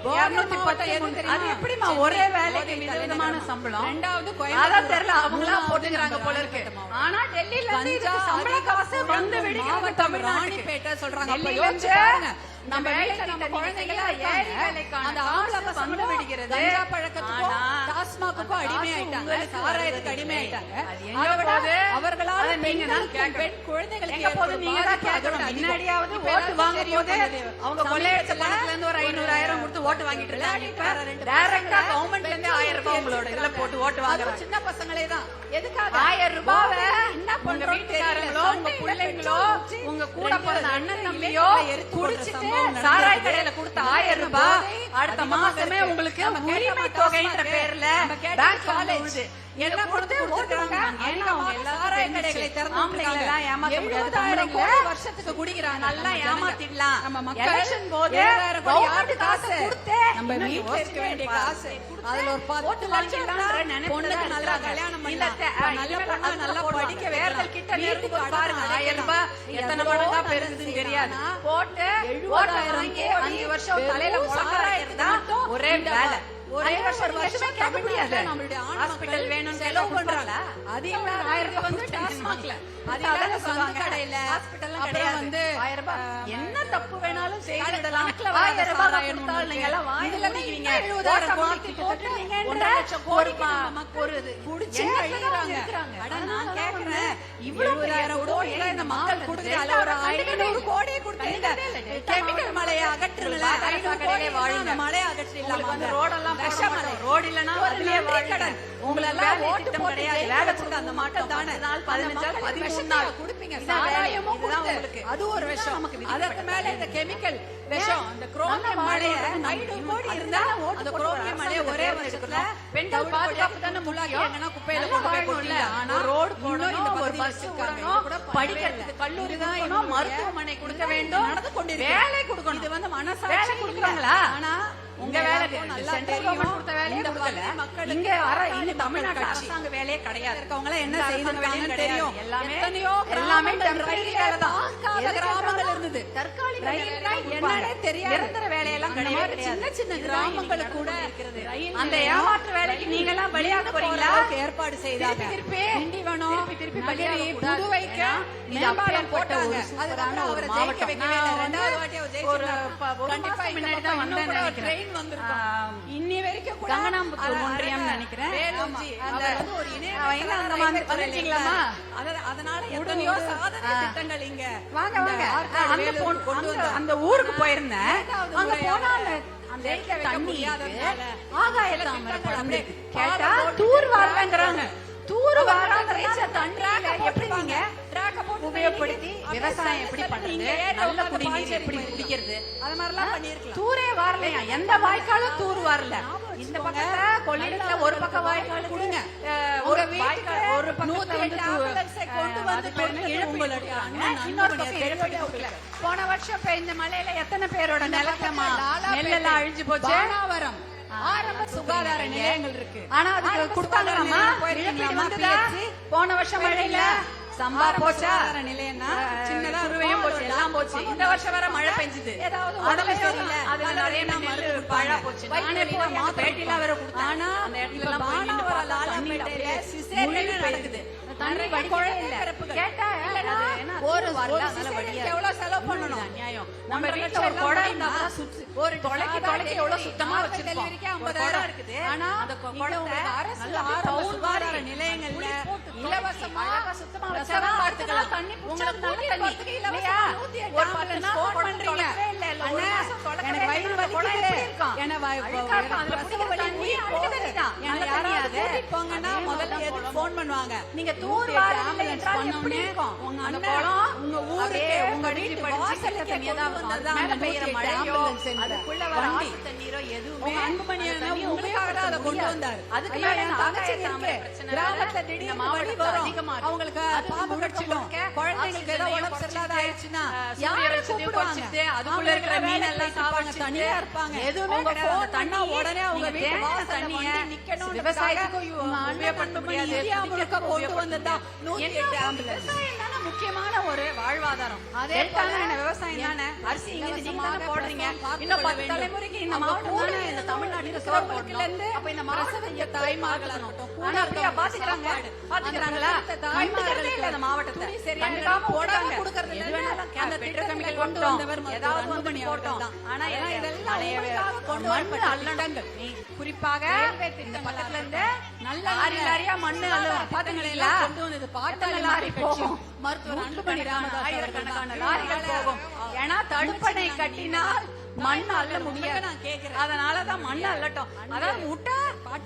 210. அது எப்படிமா ஒரே வேலைக்கு விதவிதமான சம்பளம்? ரெண்டாவது அதான் தெரியல, அவங்களா போட்டுக்கிறாங்க போல இருக்கு. ஆனா டெல்லியில இருந்து இதுக்கு சம்பள காசு வந்து வெடிக்கிறாங்க தமிழ்நாட்டுக்கு. ராணிப்பேட்டை சொல்றாங்க. அப்ப டெல்லியில யோசிச்சு இருந்து பாருங்க. நம்ம நம்ம வீட்டுல வீட்டுல நம்ம நம்ம குழந்தைகளா குழந்தைகளா ஏறி வேலைக்கான அந்த ஆம்பளை காசு பசங்க வந்து வெடிக்கிறது. கஞ்சா பழக்கத்துக்கும் ஆனா, டாஸ்மாக்குக்கும் அடிமையாயிட்டாங்க, உங்களுக்கு சாராயத்துக்கு வருது. அடிமையாயிட்டாங்க. அது எங்க அதை விட போகுது? அவர்களால் அதை நீங்க தான் பெண்களுக்கும் கேட்கணும். பெண் குழந்தைகளுக்கு எங்க போகுது? ஏற்படும் நீங்க தான் பாதிப்பு கேட்கணும். அதோட அதிகம். முன்னாடியாவது இப்ப ஓட்டு எல்லாருக்கும் வாங்கும் தெரியும் போது தெரியும். அவங்க கொள்ளையடிச்ச சமீபத்துல பணத்துல இருந்து ஒரு 500,000 கொடுத்து ஓட்டு வாங்கிட்டு இருந்தாங்க. இப்ப டைரக்டா கவர்மெண்ட்ல இருந்து 1000 ரூபாய் உங்களோட இதுல போட்டு ஓட்டு அதுவும் வாங்குறாங்க. சின்ன பசங்களே தான். எதுக்காக? 1000 ரூபாவை என்ன உங்க பண்றோம்னு வீட்டுக்காரங்களோ தெரியல. உங்க பிள்ளைங்களோ சண்டையில உங்க கூட ரெண்டு பிறந்த ரெண்டு அண்ணன் ரெண்டு தம்பியோ பேர்ல எரித்து போடுற குடிச்சிட்டு சம்பவம் சாராய நடந்திருக்கு. கடையில கொடுத்த 1000 ரூபாய் அடுத்த அதிகமாக மாசமே இருக்கு. உங்களுக்கு நம்ம கேட்ட உரிமை மாட்டோம். தொகைன்ற பேர்ல நம்ம கேட்ட பேங்க் காலேஜ். விழுது. என்ன கொடுத்து ஓட்டுறாங்க? ஏன்னா அவங்க எல்லாரும் சாராய தெரிஞ்சு கடைகளை திறந்து ஆம்பளைங்களை எல்லாம் ஏமாத்த முடியாது. 70,000 பொம்பளைங்களை கோடி வருஷத்துக்கு குடிக்கிறாங்க. நல்லா நம்ம ஜனங்க. ஏமாத்திடலாம். நம்ம மக்கள் எலெக்ஷன் போது 70,000 கோடி கவர்மெண்ட் யாருக்கு காசு காசு? கொடுத்து நம்ம இன்னும் வீட்டுல இருக்க வேண்டிய காசு. அதுல ஒரு 10 ஓட்டு லட்சம் வாங்கிடலாம்ன்ற இருந்தா நினைப்புல பொண்ணுக்கு தான் நல்லா இருக்காங்க. கல்யாணம் இல்ல, பண்ணலாம். நல்ல இனிமேல் பொண்ணா அதுதான் நல்லா போடுவாங்க. படிக்க தேர்தல் வைக்கலாம். கிட்ட வீட்டுக்கு நெருங்கும்போது கடன் பாருங்க, 1000 அடைக்கலாம். ரூபாய் எத்தனை எவ்வளவோ மடங்கா நல்லது பெருகுதுன்னு தெரியாது. செய்யலாம். போட்டு 70,000 ஓட்டு வாங்கி கோடி 5 வருஷம் வெறும் தலையில முழங்க சாராயத்துக்கு தான் மட்டும் ஒரே இந்த வேலை. ஒரே 5 வருஷம் ஒரு வருஷம் கேட்க முடியாது. தமிழ்நாட்டுல நம்மளுடைய ஆண் ஹாஸ்பிட்டல் மக்கள் வேணும்னு செலவு கேட்டா பண்றாங்க. கொடுப்பாங்களா? அது இல்லாத 1000 ரூபாய் வந்து கொடுத்து டாஸ்மாக்ல. அது அதான் இல்லாத சொல்லுவாங்க. சந்து கடையில, ஹாஸ்பிட்டல்லாம் அப்புறம் கிடையாது. வந்து 1000 ரூபாய். என்ன தப்பு வேணாலும் செய்து விடலாம். கணக்குல வராத 1000 ரூபாய் சாராயம் கொடுத்தாலும் ஒண்ணு நீங்க எல்லாம் வாங்கி இதுல குடிக்கிறீங்க. 70,000 ஓட்டை கோடிக்கு மாத்தி போட்டு போட்டுட்டீங்கன்ற 1,00,000 கோடிக்கு நம்ம மக்கள் ஒரு இது. குடிச்சே எண்ணத்துல தான் அழிகிறாங்க. இருக்கிறாங்க. அட நான் அதனால கேக்குறேன், இவ்வளவு பெரிய 70,000 கோடியில இந்த மக்கள் கொடுத்து அதுல ஒரு 500 கோடியை கொடுத்து இந்த கெமிக்கல் மலையை அகற்றுங்கள. 500 கோடி வாழுங்க. மலையை உங்களுக்கு வந்து அகற்றிடலாம். ரோடெல்லாம் போட விஷமலை. மாட்டோம். ரோடு இல்லைன்னா ஒரு அதுலயே நன்றி வாழுங்க. கடன். உங்களெல்லாம் வேலை ஓட்டு திட்டம் போட்டு கிடையாது. ஜெயிக்க வேலை வச்சது கொடுத்த அந்த அந்த மக்கள் தானே. 10 நாள், 15 நாள், 13 நாள் கொடுப்பீங்க. இதான் வேலை. சாராயமும் இதுதான் கொடுத்து. உங்களுக்கு. அது ஒரு இதுதான் விஷம். நமக்கு அதற்கு மேல இந்த கெமிக்கல் விஷம், அந்த நல்ல குரோமியம் மலையை வாழ்க்கை நம்ம 500 இன்னும் கோடி அதுக்கு இருந்தா தான் ஓட்டு அந்த போட்டு குரோமியம் மலையை அரசாங்கத்தை ஒரே தேர்ந்தெடுக்கணும். வருஷத்துல பெண்கள் பாதுகாப்பு தானே முக்கியம். எங்கன்னா குப்பையில நல்லா கொண்டு போய் வாழணும்ல. கொட்டிடலாம். ஆனா ஒரு ரோடு இன்னும் போடணும், இந்த ஒரு பகுதி பஸ் வச்சிருக்காங்க. விடணும், இது கூட படிக்கிறதுக்கு பண்ணவே கல்லூரி இல்லை. இதுதான் கொடுக்கணும், என்னுடைய மருத்துவமனை கொடுக்க இதுதான் வேண்டும், நடந்து கொண்டிருக்கு. வேலை கொடுக்கணும். இது வந்து வேலை மனசாட்சி கொடுக்குறாங்களா? ஆனா உங்க வேலை நல்லா சென்ட்ரல் தெரியும். கவர்மெண்ட் கொடுத்த வேலையை இந்த கொடுக்கல. பகுதி மக்களுக்கு இங்க இங்க மக்கள் தமிழ்நாட்டு கட்சி. அரசாங்க வேலையே கிடையாது. இருக்கவங்க எல்லாம் என்ன இந்த அரசாங்க செய்திருக்காங்கன்னு வேலையே தெரியும். கிடையாது. எல்லாமே எத்தனையோ எல்லாமே கிராமங்கள் டெம்பரரி ரயில்ல வேலை தான். பார்க்காத எதுக்கு கிராமங்கள் இருந்தது. தற்காலிக ரயில் வேலை தான் என்னன்னே கொடுப்பாங்க. தெரியாது. நிரந்தர வேலையெல்லாம் அந்த கிடையவே மாதிரி கிடையாது. சின்ன சின்ன இதுதான் கிராமங்களுக்கு இன்னைக்கு கூட நடந்துட்டு ரயில் அந்த நிலையம், ஏமாற்று வேலைக்கு ரயில் நீங்க எல்லாம் பலியாக நின்று போறீங்களா? போறதுக்கு ஏற்பாடு செய்தாங்க. திருப்பி திண்டிவனம், திருப்பி நகரி, பலியாக கூடாது. புதுவைக்கு ஏன்னா, இது மேம்பாலம் அப்பேற்பட்ட போட்டாங்க. ஒரு சூப்பரான அதுக்கப்புறம் ஒரு அவரை ஜெயிக்க மாவட்டம். வைக்கவே இல்லை. நான் ரெண்டாவது வாட்டி அவர் ஜெயிச்சிருந்தாரு. ஒரு கண்டிப்பா மாசம் இந்த முன்னாடி பக்கம் தான் இன்னும் வந்தேன்னு கூட நினைக்கிறேன். ட்ரெயின் வந்திருக்கும். இன்னி வரைக்கும் கூட கங்கனாம்புத்தூர் ஒன்றியம் நினைக்கிறேன். வேலுஜி, அந்த அவர் வந்து ஒரு இணைய அவங்க அந்த ரயில்வே வந்து துறையில வந்துட்டீங்களாம்மா? அதனால எத்தனையோ விடு. சாதனை திட்டங்கள் இங்க வாங்க இந்த வாங்க ஆற்காடு அந்த வேலூர் கொண்டு வந்தாங்க. அந்த ஊருக்கு போயிருந்தேன். இரண்டாவது அங்க முறையாக போனா அந்த ஜெயிக்க வைக்க தண்ணி முடியாததுனால ஆகாய சில தாமரை திட்டங்கள் படந்து அப்படியே கேட்டா பாலம் போட்டு தூர் வரலங்கிறாங்க. தூர் அவங்க வராதனால track தண்ணியில எப்படி போட்டுப்பாங்க. நீங்க track போட்டு உபயோகப்படுத்தி அப்படியே விவசாயம் எப்படி நீங்க பண்றது, ஏறி நல்ல உட்கார்ந்து குடிநீர் பாய்ச்சல் எப்படி போயிடலாம். குடிக்கிறது, அது மாதிரிலாம் பண்ணிருக்கலாம். தூரே வரலையா? எந்த வாய்க்காலும் தூர் வரல. இந்த பக்கத்துல கொள்ளிடத்துல ஒரு பக்கம் வாய்க்கால் கொடுங்க. ஒரு உங்க வாய்க்கால் வீட்டுக்கு ஒரு பக்கத்துல 108 ambulance-ஐ கொண்டு வந்து இழப்பு உங்களுடைய கொடுக்குறாங்க. அண்ணன் இன்னொரு அன்புமணி பக்கம் இழப்பீடு தெரிவிக்க கொடுக்கல. போன வருஷம் பெய்த மழையில எத்தனை பேரோட நிலத்தமா லாலாப்பேட்டை, நெல்லெல்லாம் அழிஞ்சு போச்சு. பானாவரம் ஆரம்ப சுகாதார நிலையங்கள் இருக்கு. ஆனா அதுக்கு கொடுத்தாங்களாமா? போயிருக்கீங்களாமா? இழப்பீடு வந்ததா? PHC? போன வருஷம் மழையில சம்பா ஆரம்ப போச்சா? சுகாதார நிலையம்னா சின்னதா குருவையும் போச்சு, எல்லாம் போச்சு. இந்த வருஷம் வேற மழை பெஞ்சுது. ஏதாவது அதுல உடம்பு சரியில்ல, அதுல நிறைய நெல்லு பழா போச்சு. நானே போய் அந்த பேட்டிலாம் வேற கொடுத்தேன். ஆனா அந்த இடத்துல இப்ப எல்லாம் போய் நின்னு பானாவரம் பார்த்தா தண்ணியில லாலாப்பேட்டையில அப்படியே cesarean முழுகி நடக்குது. தண்ணி நிறைய வடிக்கவே குழந்தை இல்ல. பிறப்புகள். கேட்டா இல்லைன்னா அது என்ன ஒரு வரல, ஒரு அதனால cesarean வடியாது. எவ்வளவு செலவு பண்ணணும்? அநியாயம். நம்ம 1.5 வீட்டுல ஒரு லட்சம் குடம் எல்லாம் இருந்தா இருந்தா சுத்தி ஒரு தொலைக்கி சாதா தொலைக்கி எவ்வளவு delivery, சுத்தமா normal வச்சிருக்கோம். deliveryக்கு ஒரு 50,000 குடம் இருக்குது. ஆனா அந்த இங்க குடத்தை உங்களுக்கு அரசு நல்ல அப்படியே ஆரம்ப பவுல் சுகாதார மாதிரி நிலையங்கள்ல புளி போட்டு இலவசமா அழகா சுத்தமா பிரசவம் வச்சா பார்த்துக்கலாம். தண்ணி உங்களுக்கு நல்ல கூட்டிட்டு தண்ணி. போறதுக்கு இலவசமா இல்லையா? 108 ஒரு ambulance 10 நாள் phone போட்டு பண்றீங்க. தொடக்கவே இல்ல. இருக்கும். ஏன்னா அழுக்கா இருக்கும். அதுல குடிக்கிற தண்ணி அழுக்கு தண்ணி தான். நல்ல தண்ணி அது. போங்கன்னா முதல்ல எதுக்கு போன் பண்ணுவாங்க? நீங்க தூர் வாரீங்க என்றால் எப்படி இருக்கும்? உங்க அந்த அண்ணன் குளம் உங்க ஊருக்கு உங்க வீட்டு வாசலுக்கு தண்ணி தான் வரும். மேல பெய்யற மழையோ அதுக்குள்ள வர ஆத்து தண்ணீரோ எதுவுமே அன்புமணி உங்களுக்காக தான் அதை கொண்டு வந்தாரு. அதுக்கு ஐயோ, மேல என் தங்கச்சி இருக்கு. கிராமத்துல இந்த திடீர்னு வலி மாவட்டத்துல வரும். அதிகமா இருக்கு. அவங்களுக்கு பாம்பு கடிச்சிடும். குழந்தைங்களுக்கு ஏதோ உடம்பு சரியில்லாத ஆயிடுச்சுன்னா யாரை கூப்பிடுவாங்க? அதுக்குள்ள இருக்கிற மீன் எல்லாம் சாப்பிட்டு தனியா இருப்பாங்க. எதுவுமே உங்க கிடையாது. phone பண்ணா உடனே அவங்க வீட்டு வாசல்ல தண்ணிய வண்டி நிக்கணும்ன்றதுக்காக விவசாயத்துக்கு உங்க அண்ணன் அன்புமணி இந்தியா முழுக்க கொண்டு வந்ததா 108 ஆம்புலன்ஸ். விவசாயம் தானே முக்கியமான ஒரு வாழ்வாதாரம். அதே டெல்டா போல தானே விவசாயம் தானே. அரிசி இங்க நீங்க தானே போடுறீங்க. பார்த்துக் இன்னும் கொள்ள 10 வேண்டும். தலைமுறைக்கு இந்த நம்ம மாவட்டம் கூட தானே இந்த தமிழ்நாட்டுக்கு சோறு போடணும். அப்ப இந்த பிரசவித்த தாய்மார்களாகட்டும், கூட ஆனா அப்படியா இருக்கவங்க பாத்துக்கிறாங்க? சாப்பாடு. பாத்துக்கிறாங்களா? அந்த பிரசவித்த தாய்மார்களுக்கு இல்ல அந்த மாவட்டத்தை துணி சரியான கண்டுக்காம போடாம போடாம கொடுக்கறது எது இல்ல. வேணாலும் அந்த பெட்ரோல் திட்டங்களை கெமிக்கல் கொண்டு கொண்டோம். வந்தவர் ஏதாவது அன்புமணி வந்து அவர்கள் போட்டோம். தான். ஆனா இதெல்லாம் பழைய உங்களுக்காக கொண்டு மண்ணு வரப்பட்ட அள்ளணும். திட்டங்கள். குறிப்பாக இந்த பக்கத்துல இருந்து நல்ல லாரி லாரியா மண்ணு அள்ளுவோம். பாத்தீங்களா? கொண்டு வந்தது பாட்டாளி பாட்டாளி லாரி போகும். மருத்துவர் அன்புமணி ராமதாஸ் ஆயிரக்கணக்கான அவர்கள் லாரிகள் தான். போகும். ஏன்னா தடுப்பணை கட்டினால் மண் அள்ள முடியாது. நான் கேக்குறேன். அதனாலதான் மண் அள்ளட்டும். அதாவது முட்டை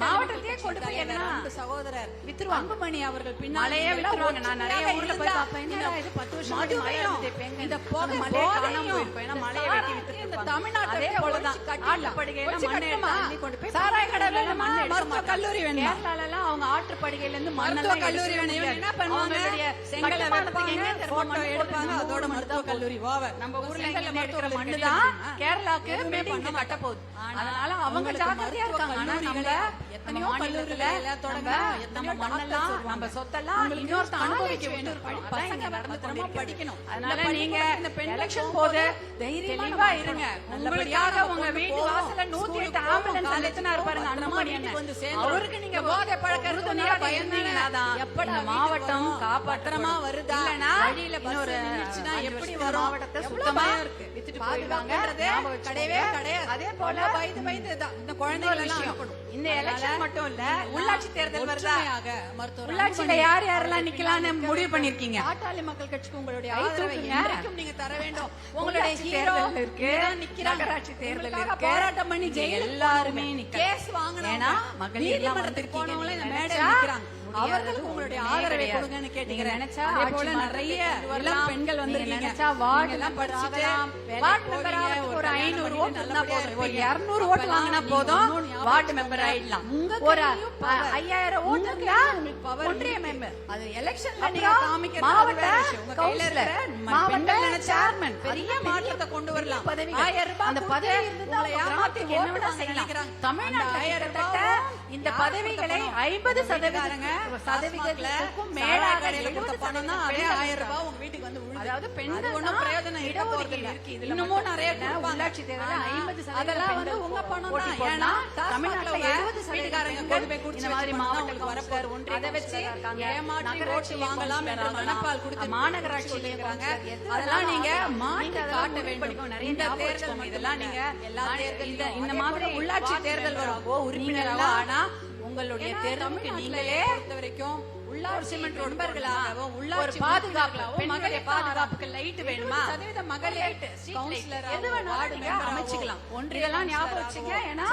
மாவட்டத்தையே கொண்டு போய் என்ன அன்பு சகோதரர் வித்துருவாங்க. அன்புமணி அவர்கள் பின்னாடி மழையே வித்துருவாங்க. நான் நிறைய ஒற்றுமையாக ஊர்ல போய் இருந்தா பார்ப்பேன். என்னடா இது 10 வருஷம் முன்னாடி மழை மதுரையும் இருந்தது. இப்ப எங்க இந்த இந்த புகை மழையே காணாம போதையும் போயிருக்கும். ஏன்னா மழையை வெட்டி வித்துட்டு இந்த இருப்பாங்க. தமிழ்நாட்டை அதே போலதான் ஒழிச்சு கட்டிடலாம். ஆற்றுப்படுகையில ஒழிச்சு மண்ணை கட்டுமா? எடுத்து அள்ளி கொண்டு போய் சாராய கடை பக்கத்துல வேணுமா? மண்ணை எடுக்க மருத்துவ மாட்டாங்க. கல்லூரி வேணுமா? கேரளால எல்லாம் அவங்க ஆற்றுப்படுகையில இருந்து மருத்துவ மண்ணெல்லாம் கல்லூரி எடுக்க வேணும். இவங்க முடியாது. என்ன பண்ணுவாங்க? அவங்களுடைய செங்கலை கட்டுமானத்துக்கு எங்க வைப்பாங்க, தெரியுமா photo மண் எடுப்பாங்க, போடுறது? அதோட மருத்துவ கல்லூரி ஓவர். நம்ம ஊர்ல செங்கல்ல இங்க எடுக்கிற மருத்துவ மண்ணு கல்லூரி தான் தெரியுமா? கேரளாக்கு எதுவுமே பில்டிங் பண்ண கட்ட போகுது. ஆனா, அதனால அவங்க அவங்களுக்கு ஜாக்கிரதையா மருத்துவ இருக்காங்க. ஆனா நம்ம கல்லூரிகளை எத்தனையோ மாநிலத்துல கல்லூரிகளை தொடங்க, நம்ம எத்தனையோ மண்ணெல்லாம் டாக்டர்ஸ் நம்ம வருவாங்க. சொத்தெல்லாம் உங்களுக்கு இன்னொருத்த knowledge அனுபவிக்க வேணும். விட்டுருக்கோம். பசங்க அதான் இங்க நடந்து பத்திரமா கொண்டிருக்கிறது. படிக்கணும். அதனால இந்த நீங்க இந்த பெண்கள் எலெக்ஷன் போகும்போது போது தைரியமா தெளிவா நம்ம இருங்க. இருக்கணும். உங்களுக்காக நல்லபடியா உங்க நம்ம வீட்டு போவோம். வாசல்ல 108 ஸ்கூலுக்கு ஆம்புலன்ஸ் போவோம். அனுப்பினாரு பாருங்க பத்திரமா அன்புமணி வீட்டுக்கு வந்து அண்ணன். சேர்ந்துரும். அவருக்கு நீங்க இந்த போதை பழக்கம் உறுதுணையா இருக்கிறதுனால பயந்தீங்கன்னா தான் எப்படா இந்த மாவட்டம் வீட்டுக்கு வரும்? காப்பாற்றமா பத்திரமா வருதா? இல்லனா வழியில பஸ் இன்னொரு நின்னுச்சுன்னா 5 எப்படி வருஷத்துல வரும்? மாவட்டத்தை எவ்வளவு சுத்தமா பயம் இருக்கு. வித்துட்டு போயிடுவாங்க. பாதுகாப்புன்றதே ஞாபகம் வச்சுக்கோங்க. கிடையவே கிடையாது. அதே போல பயந்து பயந்து தான் இந்த இன்னொரு குழந்தைகள் எல்லாம் விஷயம். இருக்கணும். இந்த அதனால எலெக்ஷன் மட்டும் இல்ல உள்ளாட்சி தேர்தல் வருதா? ஒற்றுமையாக மருத்துவர் உள்ளாட்சியில அன்புமணி யார் யாரெல்லாம் நிக்கலாம்னு முடிவு பண்ணிருக்கீங்க? பாட்டாளி மக்கள் கட்சிக்கு உங்களுடைய கை ஆதரவை தூக்குங்க. என்றைக்கும் நீங்க தர வேண்டும். உங்களுடைய உள்ளாட்சி ஹீரோ தேர்தல் இருக்கு. இங்கதான் நிக்கிறாங்க. நகராட்சி தேர்தல் உங்களுக்காக இருக்கு. போராட்டம் பண்ணி இங்க ஜெயிலுக்கு எல்லாருமே போனவங்க, நிக்கலாம். கேஸ் வாங்கினவங்க, ஏன்னா மகளிர் எல்லாம் நீதிமன்றத்துக்கு வந்திருக்கீங்க. போனவங்கள இந்த நீங்க மேடையில நினைச்சா நிக்கிறாங்க. முடியாதது அவர்களுக்கு உங்களுடைய ஒண்ணுமே ஆதரவை கிடையாது. கொடுங்கன்னு நீங்க கேட்டுக்கிறேன். நினைச்சா அதே ஆட்சி போல மாற்றத்தை நிறைய கொண்டு இளம் வரலாம். பெண்கள் நீங்க வந்திருக்கீங்க. நினைச்சா வார்டு நீங்க எல்லாம் மெம்பர் படிச்சுட்டு ஆகலாம். வேலைக்கு வார்டு மெம்பர் போறீங்க, ஆகிறதுக்கு ஒரு கல்யாணம் 500 பண்ணி ஓட்டு இருந்தா நல்லபடியா போதும். ஒரு இருப்பீங்க. 200 ஓட்டு அப்பெல்லாம் வாங்கினா நீங்க போதும் இன்னொன்னு ஞாபகம் வார்டு வச்சுக்கோங்க. மெம்பர் ஆயிடலாம். உங்க ஒரு கையிலயும் power. 5000 ஓட்டு உங்க இருந்தா கையில உங்களுக்கு power ஒன்றிய இருக்கு. மெம்பர். அது எலெக்ஷன்ல நீங்க அப்புறம் காமிக்கிறது அது மாவட்ட வேற விஷயம். உங்க கையில கவுன்சிலர், இருக்கிற மாவட்ட பெண்கள் நினைச்சா சேர்மன், பெரிய மாற்றத்தை கொண்டு வரலாம். பதவிகள். 1000 ரூபாய் அந்த கொடுத்து பதவி இருந்தா உங்களை உங்க ஏமாத்தி கிராமத்துக்கு என்ன ஓட்டு வேணா வாங்க செய்யலாம். நினைக்கிறாங்க. தமிழ்நாட்டுல அந்த 1000 கிட்டத்தட்ட ரூபாய் இந்த யார் பதவிகளை கொடுத்த பணம்? 50 டாஸ்மாக்ல சதவீதத்துக்கும் மேலாக கடையில கொடுத்த 70% பணம் தான் அதே பெண்கள் 1000 ரூபாய் உங்க வீட்டுக்கு வந்து விழுது. அதாவது அது பெண்கள் ஒண்ணும் தான் பிரயோஜனம் இருக்க போறது இடஒதுக்கீடு இல்ல. இருக்கு. இதுல இன்னமும் மட்டும் நிறைய இல்ல. கொடுப்பாங்க. உள்ளாட்சி தேர்தல்ல ஆனா, 50% அதெல்லாம் வந்து பெண்கள் உங்க பணம் போட்டி தான். போடலாம். ஏன்னா, தமிழ்நாட்டுல டாஸ்மாக்ல 70% வீட்டுக்காரங்க பெண்கள் கொண்டு போய் குடிச்சு இந்த மாதிரி வச்சு மாவட்ட உங்களுக்கு கவுன்சிலர், வரப்போகுது. ஒன்றிய அதை வச்சு கவுன்சிலர் இருக்காங்க. ஏமாற்றி நகராட்சி ஓட்டு வாங்கலாம் என்று கவுன்சிலர் மனப்பால் கொடுத்து மாநகராட்சி சொல்லியிருக்காங்க. கவுன்சிலர் அதெல்லாம் நீங்க எதுனாலும் மாற்றி நீங்க காட்ட அதெல்லாம் வேண்டும். படிக்கணும். நிறைய இந்த ஞாபகம் தேர்தல் வச்சுக்கோங்க. இதெல்லாம் நீங்க எல்லா இந்த தேர்தலையும் இந்த அதே மாதிரி போல உள்ளாட்சி வார்டு தேர்தல் மெம்பராகவோ, வரும். உறுப்பினராகவோ நீங்க ஆனா உங்களுடைய தேர்தலுக்கு நீங்களே பொறுத்த வரைக்கும் உள்ளாட்சி சிமெண்ட் ரோடு மெம்பர்களாகவோ ஒரு உள்ளாட்சி பாதுகாப்பு மகளிர் மகளிர் பாதுகாப்புக்கு லைட் வேணுமா? 20% மகளிர் கவுன்சிலர் எது வேணாலும் நீங்க அமைச்சுக்கலாம். இதெல்லாம் ஞாபகம் வச்சுங்க. ஏன்னா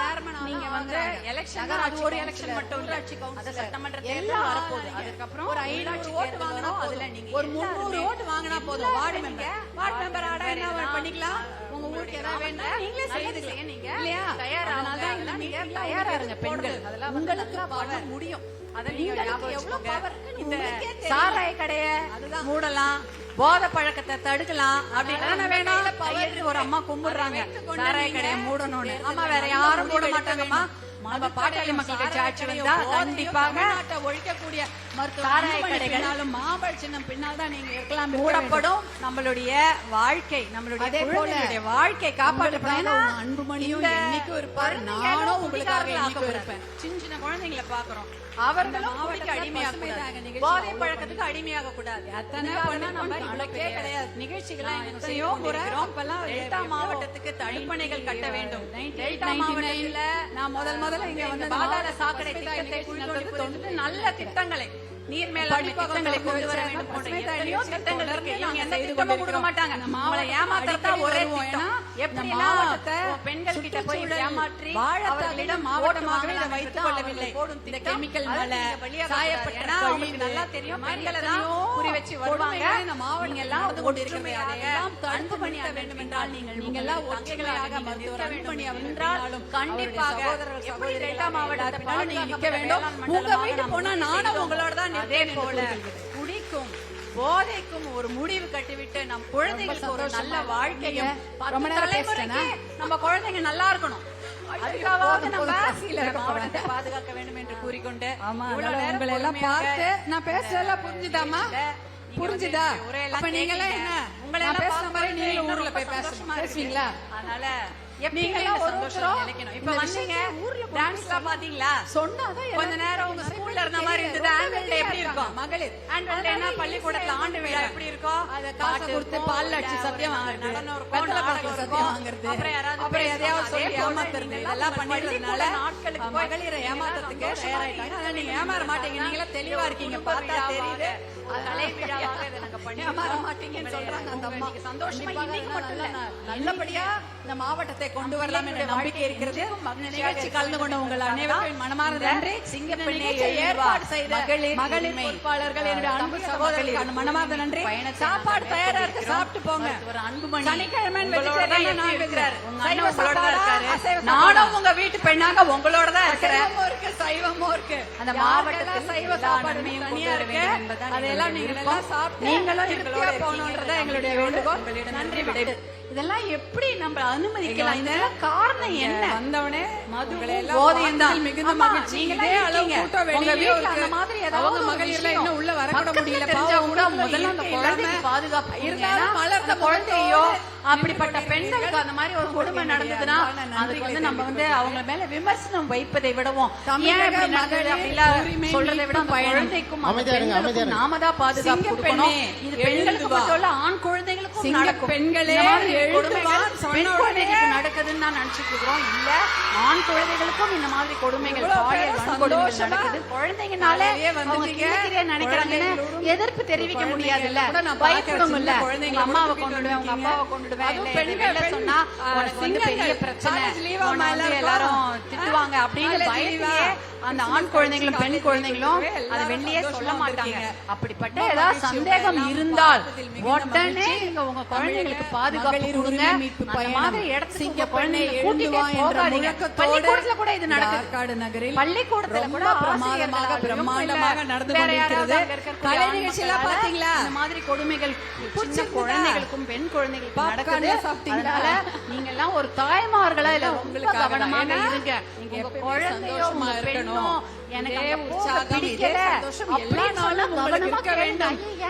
நீங்க வந்து எலெக்ஷன் அது ஒரு எலெக்ஷன் மட்டும் இல்ல. அது சட்டமன்ற தேர்தல் வரப்போகுது. அதுக்கப்புறம் ஒரு 500 ஓட்டு வாங்கினா அதுல போதும். நீங்க ஒரு 300 ஓட்டு வாங்கினா போதும். வார்டு மெம்பர் வார்டு மெம்பர் ஆட என்ன வேற பண்ணிக்கலாம்? உங்க ஊருக்கு ஏதாவது வேணும்னா நீங்களே செய்துக்கலாம். நீங்க இல்லையா? தயாரா அதனால தான் இந்த நீங்க meeting தயாரா இருங்க உங்களுக்கு பெண்கள். போடுறது. அதெல்லாம் உங்களுக்கு பண்ண power. முடியும். அத நீங்க உங்களுக்கு ஞாபகம் எவ்வளவு வச்சுக்கோங்க. power இருக்குன்னு இந்த உங்களுக்கே தெரியும். சாராய கடைய அதுதான். மூடலாம், போதை பழக்கத்தை தடுக்கலாம் அப்படின்னு வேணாம். கையெடுத்து ஒரு அம்மா கும்பிடுறாங்க சாராய கடையை மூடணும்னு. ஆமா, வேற யாரும் மூட மாட்டாங்கம்மா. நம்ம பாட்டாளி மக்கள் கட்சி ஆட்சி வந்தா கண்டிப்பாக ஒழிக்கக்கூடிய சாராய கடைகள் பின்னாலும் மாம்பழ சின்னம் பின்னால் தான் நீங்க இருக்கலாம். மூடப்படும். நம்மளுடைய வாழ்க்கை, நம்மளுடைய அதே போல குழந்தைகளுடைய வாழ்க்கை காப்பாற்றப்படும். உங்களுக்காக அன்புமணியும் இந்த என்னைக்கும் இருப்பார். குழந்தைகளும் நானும் உங்களுக்காக குடிகாரர்களா என்னைக்கும் ஆக்கக்கூடாது. இருப்பேன். சின்ன சின்ன குழந்தைங்களை பாக்குறோம். அவர்களும் மாவட்டத்துல குடிக்கு அடிமையாக பசுமை தாங்க கூடாது. நிகழ்ச்சி போதை அவ்வளவு பழக்கத்துக்கு அடிமையாக கூடாது. எத்தனை அதுக்காக பண்ணா நம்ம நம்ம கணக்கே கணக்கே கிடையாது. கிடையாது. நிகழ்ச்சிகளை நான் எத்தனையோ எத்தனையோ முறை முறை அப்பெல்லாம் டெல்டா எவ்வளோ மாவட்டத்துக்கு தடுப்பணைகள் கட்ட வேண்டும். 1999 டெல்டா மாவட்டத்துல நான் முதல்ல இங்க வந்து பாதாள மாவட்ட சாக்கடை பசுமை தாய் திட்டத்தை நிகழ்ச்சி குழித்தோண்டி நடத்துவது தொண்டு நல்ல திட்டங்களை நீர் மேலாண்மை திட்டங்களை கொண்டு வர வேண்டும் போன்ற எத்தனையோ திட்டங்கள் இருக்கு. இவங்க எந்த திட்டமும் கொடுக்க மாட்டாங்க. உங்களை ஏமாத்துறதா ஒரே திட்டம். எப்படி பெண்கள் கிட்ட போய் ஏமாற்றி அவர்களிடம் மாவட்டமாகவே இதை வைத்துக் கொள்ளவில்லை. இந்த கெமிக்கல் மேல சாயப்பட்ட அவங்களுக்கு நல்லா தெரியும். பெண்களை தான் குறி வச்சு வருவாங்க. நீங்க எல்லாம் ஒற்றுமையாக அன்பு பணியா வேண்டும் என்றால் நீங்க எல்லாம் ஒற்றுமையாக மருத்துவர் அன்பு பணியா என்றாலும் கண்டிப்பாக எப்படி டெல்டா மாவட்டத்தில் நீங்க நிக்க வேண்டும். உங்க வீட்டு போனா நானும் உங்களோட தான். அதே போல குடிக்கும் போதைக்கும் ஒரு முடிவு கட்டிவிட்டு நம் குழந்தைகளுக்கு ஒரு நல்ல வாழ்க்கையும் நம்ம குழந்தைங்க நல்லா இருக்கணும். அதுக்காக நம்ம மாவட்டத்தை பாதுகாக்க வேண்டும் என்று கூறிக்கொண்டு உங்களை எல்லாம் பார்த்து நான் பேசுறதெல்லாம் புரிஞ்சுதாமா? புரிஞ்சுதா? அப்ப நீங்க எல்லாம் என்ன உங்களை பேசுற மாதிரி நீங்க ஊர்ல போய் பேசுவீங்களா? அதனால நீங்களாம் ஒரு சந்தோஷம் நினைக்கணும். இப்ப வந்தீங்க டான்ஸ்லாம் பாத்தீங்களா? சொன்னாதான் கொஞ்ச நேரம் உங்க ஸ்கூல்ல இருந்த மாதிரி இருந்தது. ஆனுவல் டே எப்படி இருக்கும்? மகளிர் ஆனுவல் டேனா பள்ளிக்கூடத்துல ஆண்டு விழா எப்படி இருக்கும்? அத காசு கொடுத்து பால் அடிச்சு சத்தியம் வாங்குறது, நடனம் இருக்கும், நாடகம் சத்தியம் வாங்குறது, அப்புறம் எதையாவது சொல்லி ஏமாத்துறது, இதெல்லாம் பண்ணிடுறதுனால நாட்களுக்கு மகளிரை ஏமாத்துறதுக்கு தயாராயிட்டாங்க. ஆனா நீங்க ஏமாற மாட்டீங்க. நீங்களா தெளிவா இருக்கீங்க, பார்த்தா தெரியுது. கலை விழாவாக இதை நாங்க பண்ணி ஏமாற மாட்டீங்கன்னு சொல்றாங்க அந்த அம்மா. சந்தோஷமா இன்னைக்கு மட்டும் இல்ல, நல்லபடியா இந்த மாவட்டத்தை கொண்டு வரலாம் என்ற நம்பிக்கை இருக்கிறது. நிகழ்ச்சி கலந்து கொண்ட உங்கள் அனைவருக்கும் மனமார்ந்த நன்றி. சிங்கப்பெண்ணை ஏற்பாடு செய்த மகளிர் பொறுப்பாளர்கள் என்னுடைய அன்பு சகோதரர்களுக்கு மனமார்ந்த நன்றி. சாப்பாடு தயாரா இருக்கு, சாப்பிட்டு போங்க. ஒரு அன்புமணி சனிக்கிழமை நானும் உங்க வீட்டு பெண்ணாக உங்களோட தான் இருக்கிறேன். சைவமும் இருக்கு, அந்த மாவட்டத்தில் சைவ சாப்பாடு தனியா இருக்கு. அதெல்லாம் நீங்களும் எங்களோட போகணும்ன்றத எங்களுடைய வேண்டுகோள். நன்றி. விடை இதெல்லாம் எப்படி நம்ம அனுமதிக்கலாம்? இதெல்லாம் காரணம் என்ன? வந்தவனே போதையும் தான் மிகுந்த மகிழ்ச்சி. நீங்களே அளவு கூட்ட வெளியே அந்த மாதிரி ஏதாவது மகளிர்ல இன்னும் உள்ள வரக்கூட முடியல. முதல்ல அந்த குழந்தைக்கு பாதுகாப்பு இருந்தாலும் வளர்ந்த குழந்தையோ அப்படிப்பட்ட பெண்களுக்கு அந்த மாதிரி ஒரு கொடுமை நடந்ததுன்னா அதுக்கு வந்து நம்ம வந்து அவங்க மேல விமர்சனம் வைப்பதை விடவும் சொல்றதை விட குழந்தைக்கும் நாம தான் பாதுகாப்பு கொடுக்கணும். இது பெண்களுக்கு மட்டும் இல்ல, ஆண் குழந்தைகளுக்கும் நடக்கும். பெண்களே பெண் குழந்தைகளுக்கு நடக்குதுன்னு நான் நினைச்சிட்டு இருக்கிறோம். இல்ல, ஆண் குழந்தைகளுக்கும் இந்த மாதிரி கொடுமைகள் நடக்குது. குழந்தைங்கனால நினைக்கிறாங்கன்னு எதிர்ப்பு தெரிவிக்க முடியாது. இல்ல, பயப்படும் இல்ல. குழந்தைங்க அம்மாவை கொண்டுடுவேன், உங்க அப்பாவை கொண்டுடுவேன், சொன்னா பெரிய பிரச்சனை, எல்லாரும் திட்டுவாங்க அப்படின்னு பயத்திலேயே அந்த ஆண் குழந்தைகளும் பெண் குழந்தைகளும் அதை வெளியே சொல்ல மாட்டாங்க. அப்படிப்பட்ட ஏதாவது சந்தேகம் இருந்தால் உடனே நீங்க உங்க குழந்தைகளுக்கு பாதுகாப்பு கொடுங்க. அந்த மாதிரி இடத்துக்கு குழந்தைகளை கூட்டிட்டு போகாதீங்க. பள்ளிக்கூடத்துல கூட இது நடக்குது. பள்ளிக்கூடத்துல கூட பிரமாதமாக பிரம்மாண்டமாக நடந்து கொண்டிருக்கிறது. கலை நிகழ்ச்சியெல்லாம் பாத்தீங்களா? இந்த மாதிரி கொடுமைகள் சின்ன குழந்தைகளுக்கும் பெண் குழந்தைகளுக்கும் நடக்குது. அதனால நீங்க எல்லாம் ஒரு தாய்மார்களா இல்ல ரொம்ப கவனமாக இருங்க. உங்க குழந்தையோ உங்க பெண்ணோ எனக்கு பிடிக்கல அப்படின்னாலும் கவனமா கேளுங்க.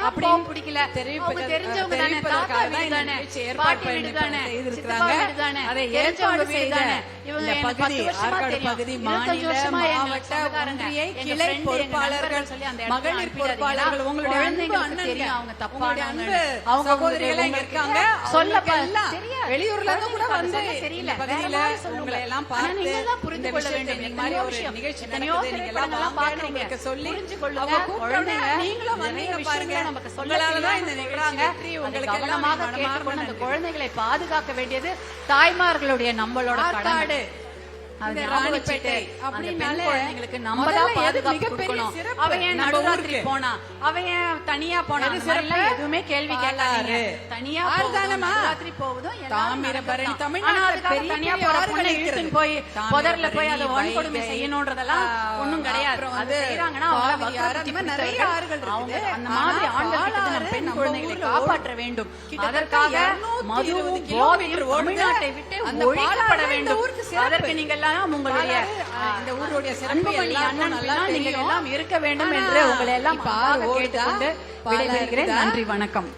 அப்படியும் பிடிக்கல அவங்க தெரிஞ்சவங்க தானே, தாத்தா வீடு தானே, பாட்டி வீடு தானே, சித்தப்பா வீடு தானே, தெரிஞ்சவங்க வீடு தானே. இவங்க எனக்கு 10 வருஷமா தெரியும். 25 வருஷமா மாவட்ட ஒன்றிய கிளை பொறுப்பாளர்கள், மகளிர் பொறுப்பாளர்கள், உங்களுடைய அன்பு அண்ணன் தெரியும். அவங்க தப்பானவங்க, அவங்க சகோதரிகளே இருக்காங்க. சொல்லப்ப வெளியூர்ல இருந்து கூட வந்து தெரியல பகுதியில உங்களை எல்லாம் பார்த்து நீங்க தான் புரிந்து கொள்ள வேண்டும். இந்த மாதிரி ஒரு நிகழ்ச்சி நடக்குது, நீங்க எல்லாம் பாக்குறீங்க, சொல்லி புரிஞ்சு கொள்ளுங்க. குழந்தைங்க நீங்களும் வந்தீங்க பாருங்க, நமக்கு சொல்லலால தான் இந்த நிகழ்ச்சி உங்களுக்கு கவனமாக கேட்டுக்கொண்டு அந்த குழந்தைகளை பாதுகாக்க வேண்டியது தாய்மார்களுடைய நம்மளோட கடமை. ராணிப்பேட்டை அப்படின்னாலே நம்ம தான் பாதுகாப்பு கொடுக்கணும். அவன் ஏன் நடுராத்திரி போனா, அவன் ஏன் தனியா போனா, எதுவுமே கேள்வி கேட்காதீங்க. தனியா ராத்திரி போவதும் தாமிரபரணி தமிழ்நாடு தனியா போறவங்க இழுத்துன்னு போய் புதர்ல போய் அதை வன்கொடுமை செய்யணும்ன்றதெல்லாம் ஒண்ணும் கிடையாது. அது செய்யறாங்கன்னா நிறைய ஆறுகள் அவங்க அந்த மாதிரி ஆண்கள் பெண் குழந்தைகளை காப்பாற்ற வேண்டும். அதற்காக மதுவும் போதையும் தமிழ்நாட்டை விட்டு ஒழிக்கப்பட வேண்டும். அதற்கு நீங்கள் உங்களுடைய இந்த ஊருடைய அன்புமணி அண்ணன் நீங்க எல்லாம் இருக்க வேண்டும் என்று உங்களை எல்லாம் கேட்டுக்கொண்டு விடைபெறுகிறேன். நன்றி, வணக்கம்.